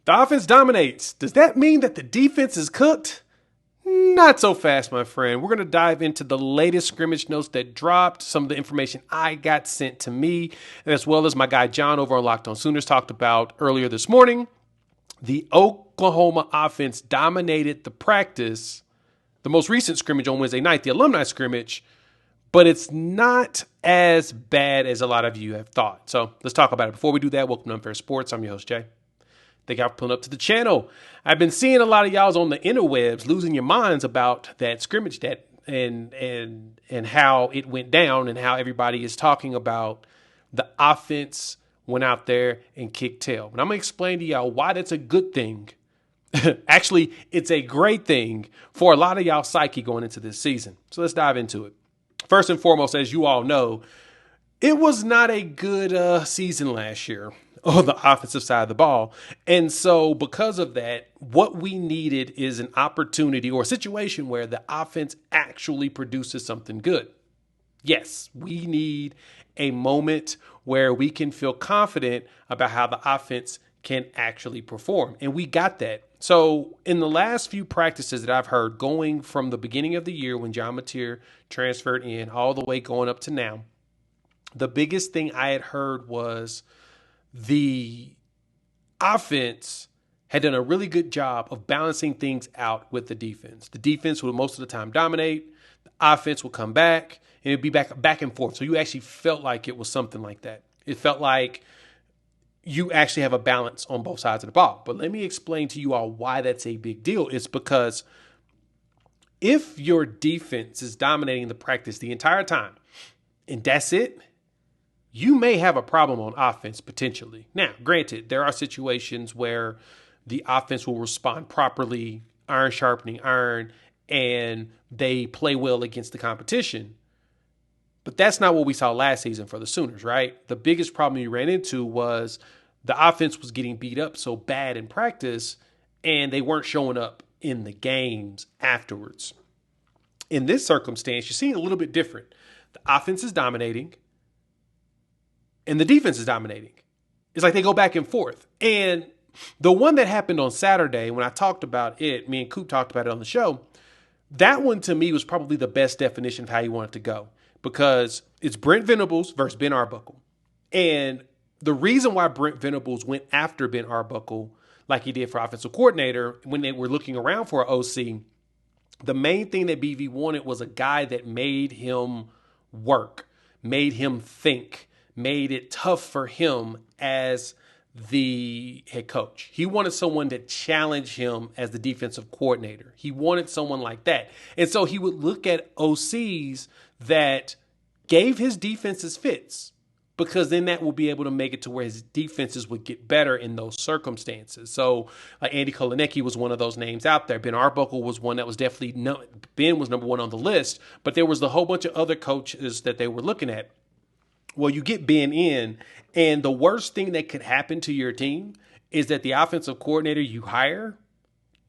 The offense dominates. Does that mean that the defense is cooked? Not so fast, my friend. We're going to dive into the latest scrimmage notes that dropped, some of the information I got sent to me, as well as my guy John over on Locked On Sooners talked about earlier this morning. The Oklahoma offense dominated the practice, the most recent scrimmage on Wednesday night, the alumni scrimmage, but it's not as bad as a lot of you have thought. So let's talk about it. Before we do that, welcome to Unfair Sports. I'm your host, Jay. Thank y'all for pulling up to the channel. I've been seeing a lot of y'all's on the interwebs losing your minds about that scrimmage and how it went down and how everybody is talking about the offense went out there and kicked tail. But I'm going to explain to y'all why that's a good thing. Actually, it's a great thing for a lot of y'all psyche going into this season. So let's dive into it. First and foremost, as you all know, it was not a good season last year on the offensive side of the ball. And so because of that, what we needed is an opportunity or a situation where the offense actually produces something good. Yes, we need a moment where we can feel confident about how the offense can actually perform. And we got that. So in the last few practices that I've heard, going from the beginning of the year when John Mateer transferred in all the way going up to now, the biggest thing I had heard was the offense had done a really good job of balancing things out with the defense. The defense would most of the time dominate. The offense would come back, and it'd be back and forth. So you actually felt like it was something like that. It felt like you actually have a balance on both sides of the ball. But let me explain to you all why that's a big deal. It's because if your defense is dominating the practice the entire time, and that's it, you may have a problem on offense potentially. Now, granted, there are situations where the offense will respond properly, iron sharpening iron, and they play well against the competition. But that's not what we saw last season for the Sooners, right? The biggest problem you ran into was the offense was getting beat up so bad in practice, and they weren't showing up in the games afterwards. In this circumstance, you're seeing a little bit different. The offense is dominating, and the defense is dominating. It's like they go back and forth. And the one that happened on Saturday, when I talked about it, me and Coop talked about it on the show, that one to me was probably the best definition of how you want it to go, because it's Brent Venables versus Ben Arbuckle. And the reason why Brent Venables went after Ben Arbuckle like he did for offensive coordinator when they were looking around for an OC, the main thing that BV wanted was a guy that made him work, made him think, made it tough for him as the head coach. He wanted someone to challenge him as the defensive coordinator. He wanted someone like that. And so he would look at OCs that gave his defenses fits, because then that will be able to make it to where his defenses would get better in those circumstances. So Andy Kolanecki was one of those names out there. Ben Arbuckle was one that was definitely, Ben was number one on the list, but there was a whole bunch of other coaches that they were looking at. Well, you get Ben in, and the worst thing that could happen to your team is that the offensive coordinator you hire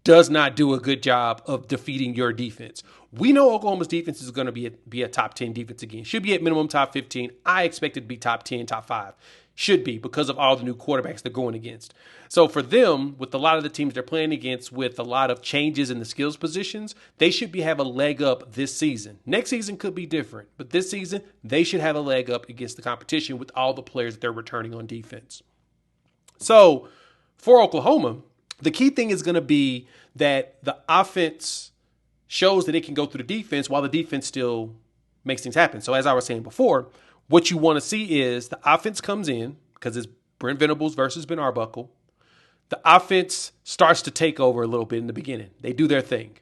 does not do a good job of defeating your defense. We know Oklahoma's defense is going to be a top 10 defense again. Should be at minimum top 15. I expect it to be top 10, top 5. Should be, because of all the new quarterbacks they're going against. So for them, with a lot of the teams they're playing against, with a lot of changes in the skills positions, they should have a leg up this season. Next season could be different, but this season they should have a leg up against the competition with all the players that they're returning on defense. So for Oklahoma, the key thing is going to be that the offense shows that it can go through the defense while the defense still makes things happen. So as I was saying before, what you want to see is the offense comes in, because it's Brent Venables versus Ben Arbuckle. The offense starts to take over a little bit in the beginning. They do their thing.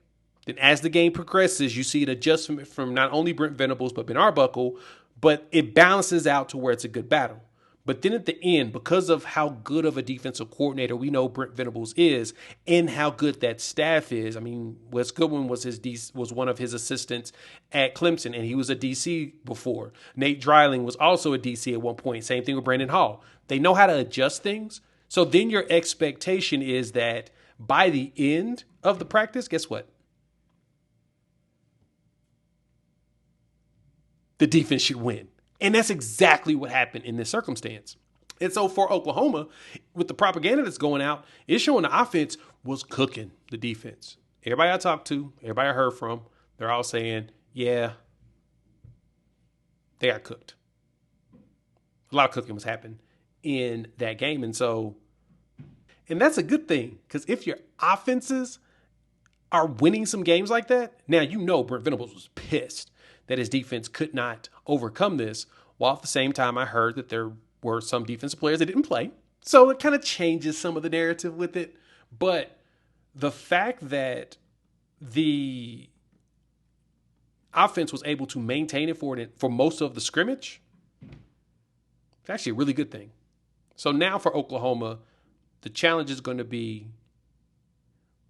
Then as the game progresses, you see an adjustment from not only Brent Venables but Ben Arbuckle, but it balances out to where it's a good battle. But then at the end, because of how good of a defensive coordinator we know Brent Venables is and how good that staff is, I mean, Wes Goodwin was one of his assistants at Clemson, and he was a DC before. Nate Dreiling was also a DC at one point. Same thing with Brandon Hall. They know how to adjust things. So then your expectation is that by the end of the practice, guess what? The defense should win. And that's exactly what happened in this circumstance. And so for Oklahoma, with the propaganda that's going out, it's showing the offense was cooking the defense. Everybody I talked to, everybody I heard from, they're all saying, yeah, they got cooked. A lot of cooking was happening in that game. And that's a good thing, because if your offenses are winning some games like that, now you know Brent Venables was pissed that his defense could not overcome this, while at the same time I heard that there were some defensive players that didn't play. So it kind of changes some of the narrative with it. But the fact that the offense was able to maintain it for most of the scrimmage, it's actually a really good thing. So now for Oklahoma, the challenge is going to be,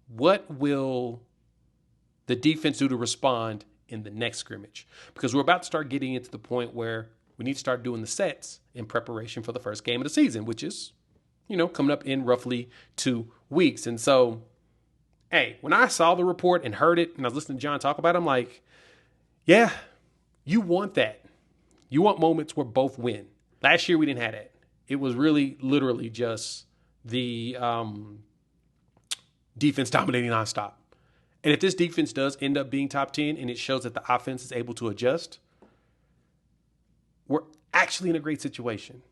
what will the defense do to respond in the next scrimmage? Because we're about to start getting into the point where we need to start doing the sets in preparation for the first game of the season, which is, coming up in roughly 2 weeks. And so, hey, when I saw the report and heard it, and I was listening to John talk about it, I'm like, yeah, you want that. You want moments where both win. Last year we didn't have that. It was really literally just the defense dominating nonstop. And if this defense does end up being top 10 and it shows that the offense is able to adjust, we're actually in a great situation.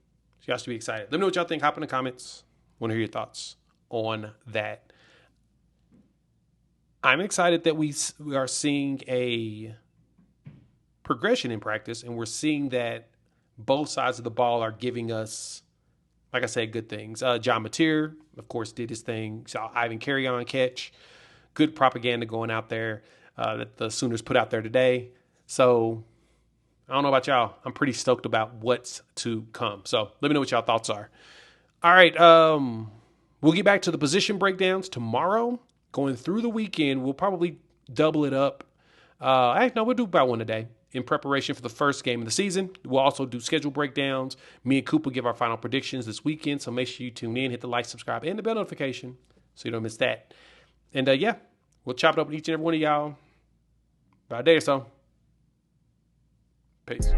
So y'all should be excited. Let me know what y'all think. Hop in the comments. Want to hear your thoughts on that. I'm excited that we are seeing a progression in practice, and we're seeing that both sides of the ball are giving us, like I said, good things. John Mateer, of course, did his thing. Saw Ivan Carry-On catch. Good propaganda going out there that the Sooners put out there today. So I don't know about y'all. I'm pretty stoked about what's to come. So let me know what y'all thoughts are. All right. We'll get back to the position breakdowns tomorrow. Going through the weekend, we'll probably double it up. We'll do about one a day in preparation for the first game of the season. We'll also do schedule breakdowns. Me and Coop will give our final predictions this weekend. So make sure you tune in, hit the like, subscribe, and the bell notification so you don't miss that. And we'll chop it up with each and every one of y'all about a day or so. Peace.